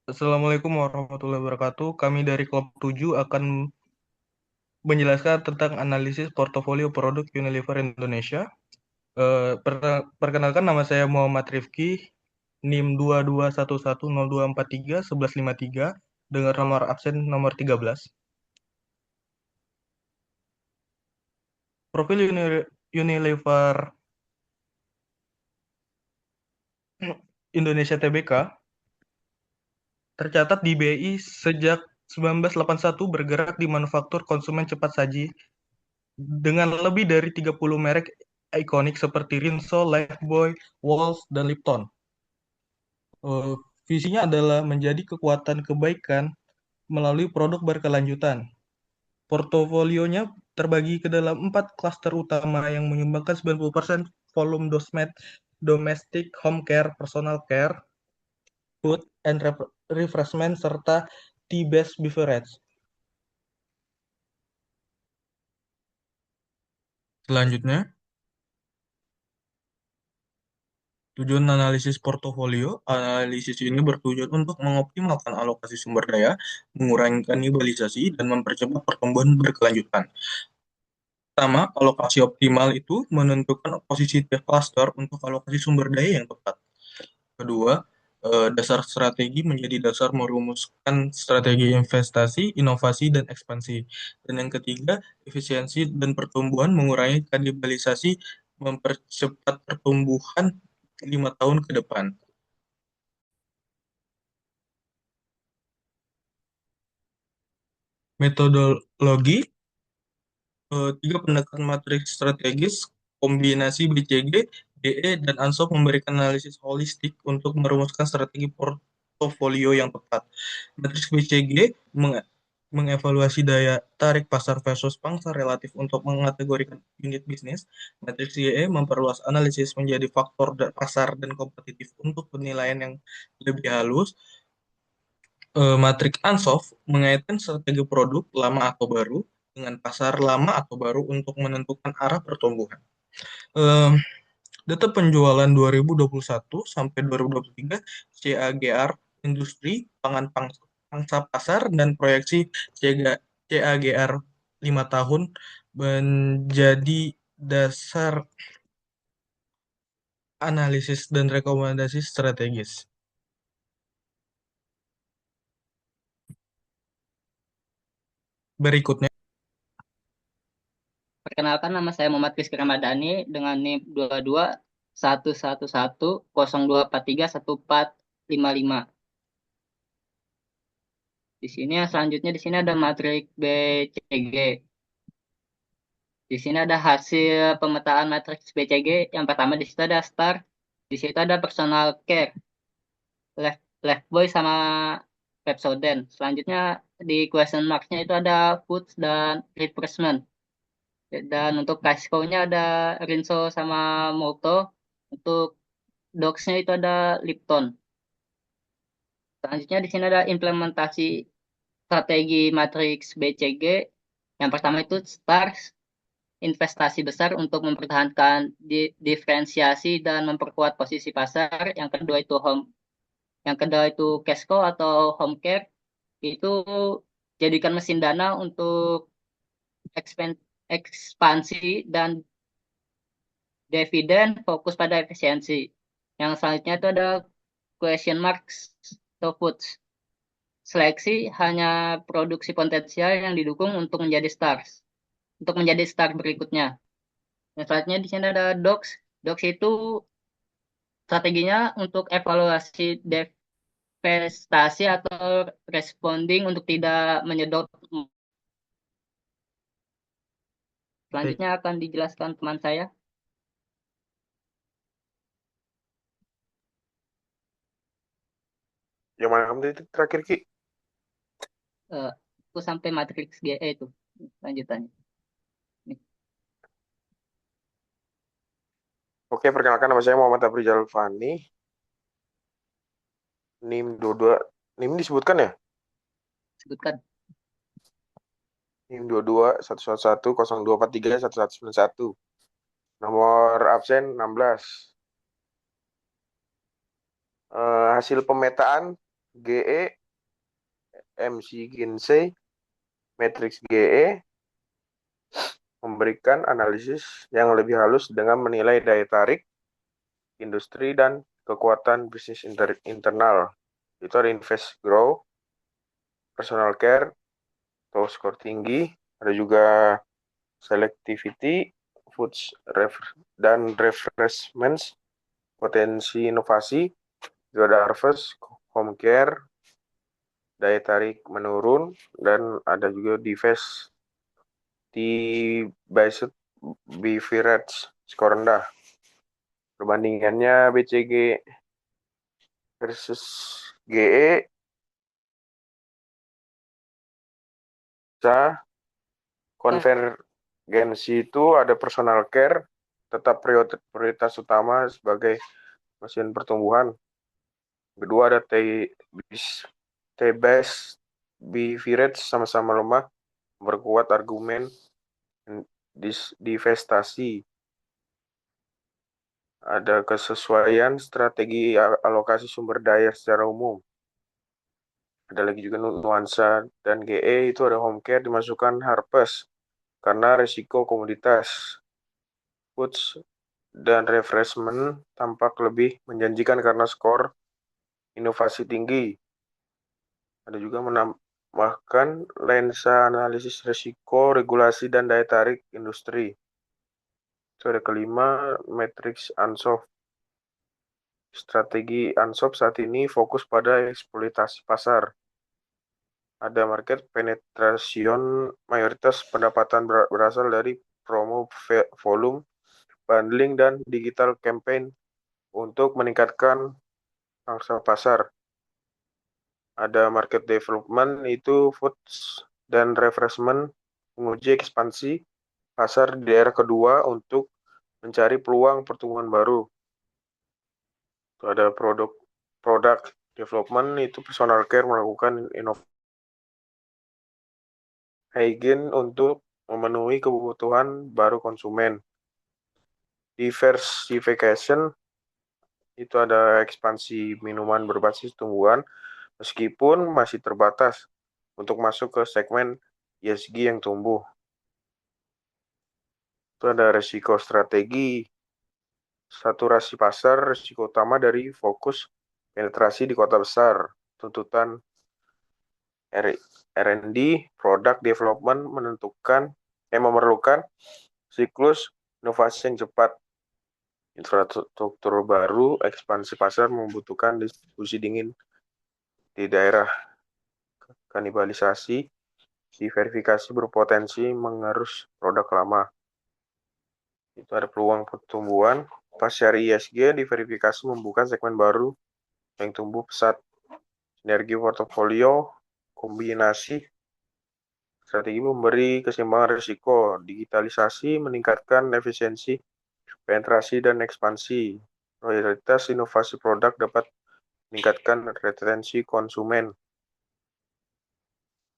Assalamualaikum warahmatullahi wabarakatuh. Kami dari Klub 7 akan menjelaskan tentang analisis portofolio produk Unilever Indonesia. Perkenalkan, nama saya Muhammad Rifki, NIM 221102431153 dengan nomor absen nomor 13. Profil Unilever Indonesia Tbk tercatat di BI sejak 1981, bergerak di manufaktur konsumen cepat saji dengan lebih dari 30 merek ikonik seperti Rinso, Lifebuoy, Walls, dan Lipton. Eh, Visinya adalah menjadi kekuatan kebaikan melalui produk berkelanjutan. Portofolionya terbagi ke dalam 4 klaster utama yang menyumbangkan 90% volume domestic home care, personal care, food and refreshment, serta tea-based beverage. Selanjutnya, tujuan analisis portofolio. Analisis ini bertujuan untuk mengoptimalkan alokasi sumber daya, mengurangi kanibalisasi, dan mempercepat pertumbuhan berkelanjutan. Pertama, alokasi optimal itu menentukan posisi tiap cluster untuk alokasi sumber daya yang tepat. Kedua, dasar strategi menjadi dasar merumuskan strategi investasi, inovasi, dan ekspansi. Dan yang ketiga, efisiensi dan pertumbuhan mengurangi kanibalisasi, mempercepat pertumbuhan 5 tahun ke depan. Metodologi, tiga pendekatan matriks strategis, kombinasi BCG, DE, dan ANSOP memberikan analisis holistik untuk merumuskan strategi portofolio yang tepat. Matriks BCG mengevaluasi daya tarik pasar versus pangsa relatif untuk mengategorikan unit bisnis. Matriks DE memperluas analisis menjadi faktor pasar dan kompetitif untuk penilaian yang lebih halus. Matriks Ansoff mengaitkan strategi produk lama atau baru dengan pasar lama atau baru untuk menentukan arah pertumbuhan. Eh, Data penjualan 2021 sampai 2023 CAGR industri pangan pangsa pasar dan proyeksi CAGR 5 tahun menjadi dasar analisis dan rekomendasi strategis. Berikutnya, Perkenalkan, nama saya Muhammad Rizky Ramadhani dengan NIM 221110243145. Di sini selanjutnya di sini ada matriks BCG. Di sini ada hasil pemetaan matriks BCG. Yang pertama di situ ada Star, di situ ada Personal Care, Lifebuoy sama Pepsodent. Selanjutnya di question mark-nya itu ada Foods dan Refreshment. Dan untuk cash cow-nya ada Rinso sama Molto. Untuk docs-nya itu ada Lipton. Selanjutnya di sini ada implementasi strategi matriks BCG. Yang pertama itu stars, investasi besar untuk mempertahankan diferensiasi dan memperkuat posisi pasar. Yang kedua itu cash cow atau home care. Itu jadikan mesin dana untuk ekspansi dan dividen, fokus pada efisiensi. Yang selanjutnya itu ada question marks atau foods. Seleksi hanya produksi potensial yang didukung untuk menjadi stars. Untuk menjadi star berikutnya. Yang selanjutnya di sini ada docs. Docs itu strateginya untuk evaluasi divestasi atau responding untuk tidak menyedot. baik. Selanjutnya akan dijelaskan teman saya. Yang mana kamu tadi terakhir, Ki? Eh, itu sampai matriks GE itu lanjutannya. Nih. Oke, perkenalkan nama saya Muhammad Afrizal Fani. NIM 22. NIM disebutkan ya? Sebutkan. NIM 22111024311191. Nomor absen 16. Hasil pemetaan GE, MC Kinsey, Matrix GE memberikan analisis yang lebih halus dengan menilai daya tarik industri dan kekuatan bisnis internal. Itu ada invest grow, personal care, atau skor tinggi, ada juga selectivity, foods dan refreshments, potensi inovasi, juga ada harvest, home care, daya tarik menurun, dan ada juga divest di based beverage skor rendah. Perbandingannya BCG versus GE bisa konvergensi itu ada personal care tetap prioritas utama sebagai mesin pertumbuhan. Kedua ada T-based beverage sama-sama lemah, memperkuat argumen divestasi. Ada kesesuaian strategi alokasi sumber daya secara umum. Ada lagi juga nuansa dan GE itu ada home care dimasukkan harvest karena risiko komoditas. Foods dan refreshment tampak lebih menjanjikan karena skor inovasi tinggi. Ada juga menambahkan lensa analisis risiko, regulasi, dan daya tarik industri. Itu ada kelima, Matrix Ansoff. Strategi Ansoff saat ini fokus pada eksploitasi pasar. Ada market penetration, mayoritas pendapatan berasal dari promo volume, bundling, dan digital campaign untuk meningkatkan pangsa pasar. Ada market development, itu foods dan refreshment, menguji ekspansi pasar di daerah kedua untuk mencari peluang pertumbuhan baru. Itu ada produk development, itu personal care melakukan inovasi hygiene untuk memenuhi kebutuhan baru konsumen. Diversification, itu ada ekspansi minuman berbasis tumbuhan, meskipun masih terbatas untuk masuk ke segmen ESG yang tumbuh. Itu ada resiko strategi, saturasi pasar, risiko utama dari fokus penetrasi di kota besar, tuntutan R&D, product development memerlukan siklus inovasi yang cepat. Infrastruktur baru, ekspansi pasar membutuhkan distribusi dingin di daerah. Kanibalisasi, diverifikasi berpotensi mengerus produk lama. Itu ada peluang pertumbuhan. Pasca ESG, diverifikasi membuka segmen baru yang tumbuh pesat. Sinergi portofolio, kombinasi, strategi memberi keseimbangan risiko. Digitalisasi meningkatkan efisiensi, penetrasi, dan ekspansi. Prioritas inovasi produk dapat meningkatkan retensi konsumen.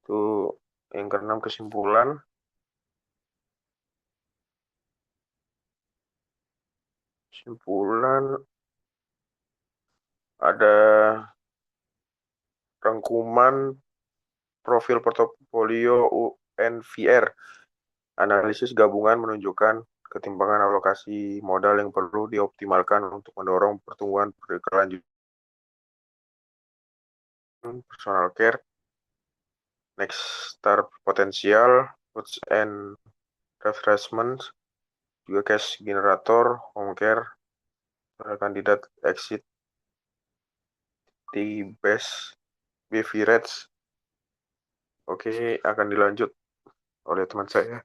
Itu yang keenam, kesimpulan. Kesimpulan ada rangkuman profil portofolio UNVR. Analisis gabungan menunjukkan ketimpangan alokasi modal yang perlu dioptimalkan untuk mendorong pertumbuhan berkelanjutan. Personal care, next star potensial, foods and refreshments, juga cash generator, home care, kandidat exit di best beverage. Oke, akan dilanjut oleh teman saya.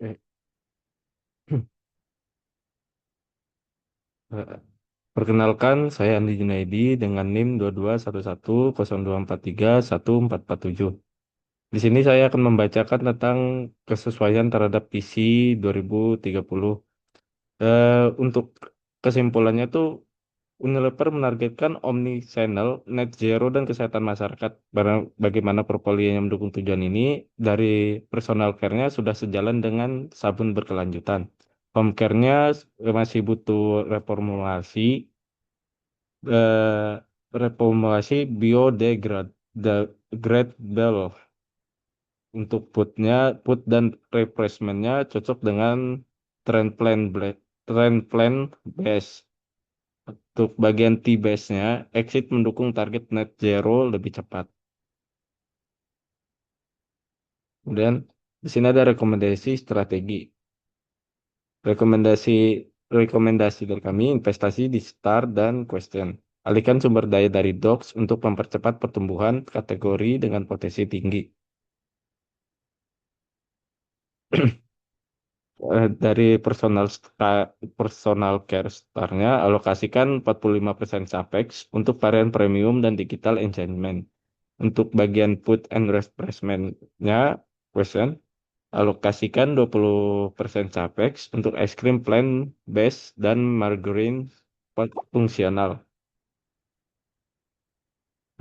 Eh, Perkenalkan, saya Andi Junaidi dengan NIM 221102431447. Di sini saya akan membacakan tentang kesesuaian terhadap visi 2030. Untuk kesimpulannya tuh Unilever menargetkan omni-channel, net zero, dan kesehatan masyarakat. Bagaimana portfolio yang mendukung tujuan ini, dari personal care-nya sudah sejalan dengan sabun berkelanjutan. Home care-nya masih butuh reformulasi. eh, reformulasi biodegradable. Untuk put dan replacementnya cocok dengan trend plan base. Untuk bagian T-base-nya, exit mendukung target net zero lebih cepat. Kemudian di sini ada rekomendasi strategi. Rekomendasi rekomendasi dari kami investasi di Star dan Question. Alihkan sumber daya dari DOX untuk mempercepat pertumbuhan kategori dengan potensi tinggi. Dari personal care starnya alokasikan 45% capex untuk varian premium dan digital enchantment. Untuk bagian put and replacement-nya question alokasikan 20% capex untuk ice cream plant base dan margarine fungsional.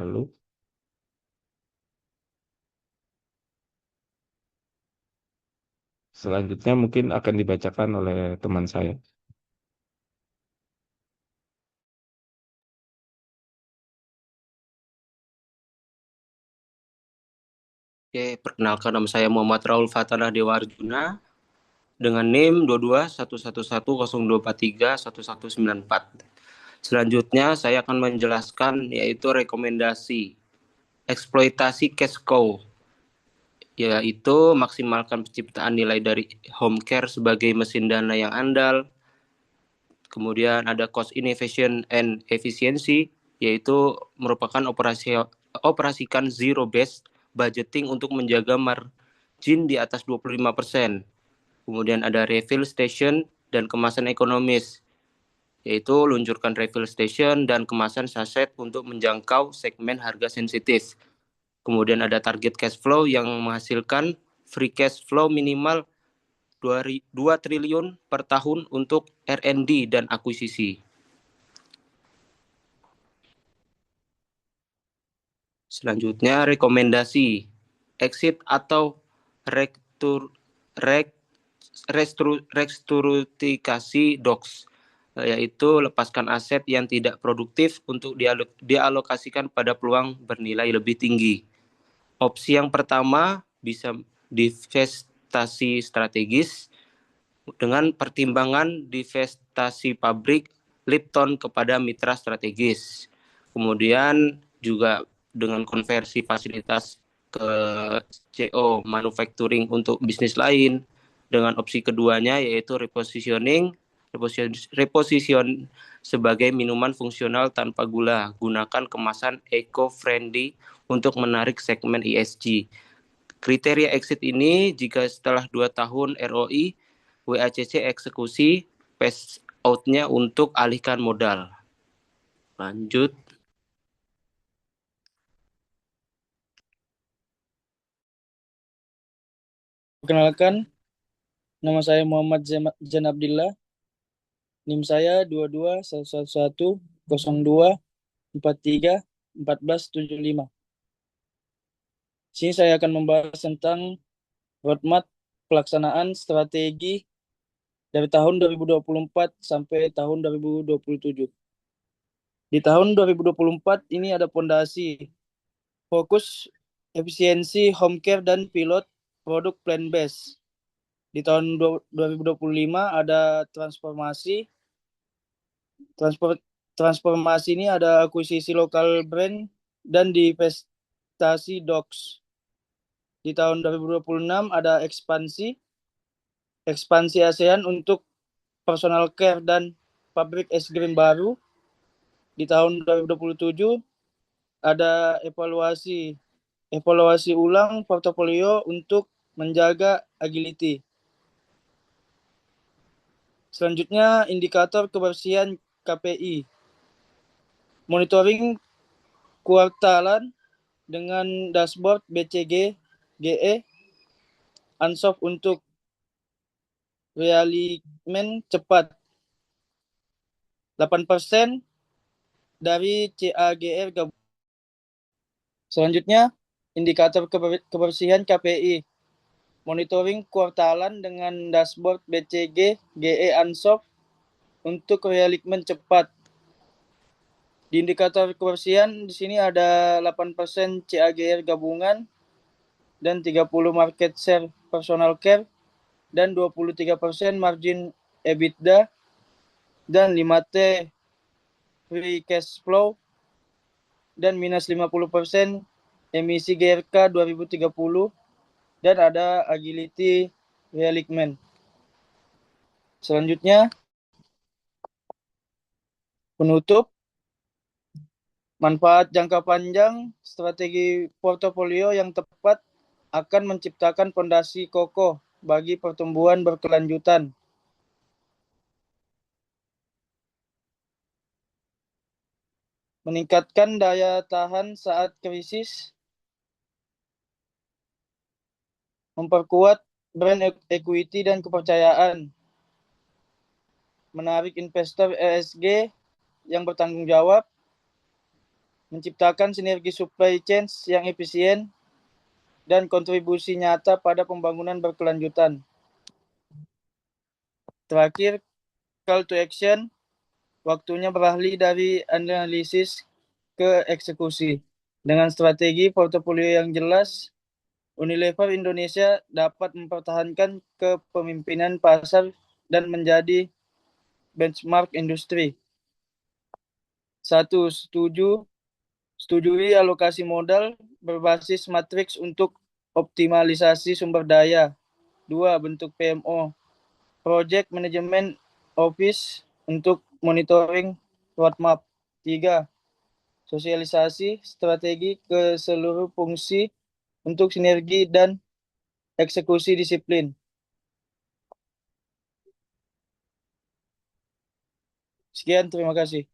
Lalu selanjutnya mungkin akan dibacakan oleh teman saya. Oke, perkenalkan nama saya Muhammad Raul Fatanah Dewa Arjuna dengan NIM 221110231194. Selanjutnya saya akan menjelaskan yaitu rekomendasi eksploitasi cash cow, yaitu maksimalkan penciptaan nilai dari home care sebagai mesin dana yang andal. Kemudian ada cost innovation and efficiency, yaitu merupakan operasikan zero based budgeting untuk menjaga margin di atas 25%. Kemudian ada refill station dan kemasan ekonomis, yaitu luncurkan refill station dan kemasan saset untuk menjangkau segmen harga sensitif. Kemudian ada target cash flow yang menghasilkan free cash flow minimal 2 triliun per tahun untuk R&D dan akuisisi. Selanjutnya rekomendasi exit atau restrukturisasi DOX, yaitu lepaskan aset yang tidak produktif untuk dialokasikan pada peluang bernilai lebih tinggi. Opsi yang pertama bisa divestasi strategis dengan pertimbangan divestasi pabrik Lipton kepada mitra strategis. Kemudian juga dengan konversi fasilitas ke CO manufacturing untuk bisnis lain. Dengan opsi keduanya yaitu reposition sebagai minuman fungsional tanpa gula. Gunakan kemasan eco-friendly untuk menarik segmen ESG. Kriteria exit ini jika setelah 2 tahun ROI, WACC eksekusi, phase out-nya untuk alihkan modal. Lanjut. Perkenalkan, nama saya Muhammad Zain Abdillah. NIM saya 221102431475. Sini saya akan membahas tentang roadmap pelaksanaan strategi dari tahun 2024 sampai tahun 2027. Di tahun 2024 ini ada fondasi fokus efisiensi home care dan pilot produk plant-based. Di tahun 2025 ada transformasi ini ada akuisisi lokal brand dan divestasi DOX. Di tahun 2026 ada ekspansi ASEAN untuk personal care dan pabrik es krim baru. Di tahun 2027 ada evaluasi ulang portofolio untuk menjaga agility. Selanjutnya indikator kebersihan KPI. Monitoring kuartalan dengan dashboard BCG GE Ansoff untuk realignment cepat. 8% dari CAGR gabungan. Selanjutnya indikator kebersihan KPI. Monitoring kuartalan dengan dashboard BCG GE Ansoff untuk realignment cepat. Di indikator kebersihan di sini ada 8% CAGR gabungan dan 30 market share personal care dan 23% margin EBITDA dan 5T free cash flow dan minus 50% emisi GRK 2030 dan ada agility realignment. Selanjutnya penutup. Manfaat jangka panjang strategi portofolio yang tepat akan menciptakan fondasi kokoh bagi pertumbuhan berkelanjutan. Meningkatkan daya tahan saat krisis, memperkuat brand equity dan kepercayaan, menarik investor ESG yang bertanggung jawab, menciptakan sinergi supply chain yang efisien, dan kontribusi nyata pada pembangunan berkelanjutan. Terakhir, call to action, waktunya beralih dari analisis ke eksekusi. Dengan strategi portofolio yang jelas, Unilever Indonesia dapat mempertahankan kepemimpinan pasar dan menjadi benchmark industri. 1. Setujui alokasi modal berbasis matriks untuk optimalisasi sumber daya. 2. Bentuk PMO, Project Management Office untuk monitoring roadmap. 3. Sosialisasi strategi ke seluruh fungsi untuk sinergi dan eksekusi disiplin. Sekian, terima kasih.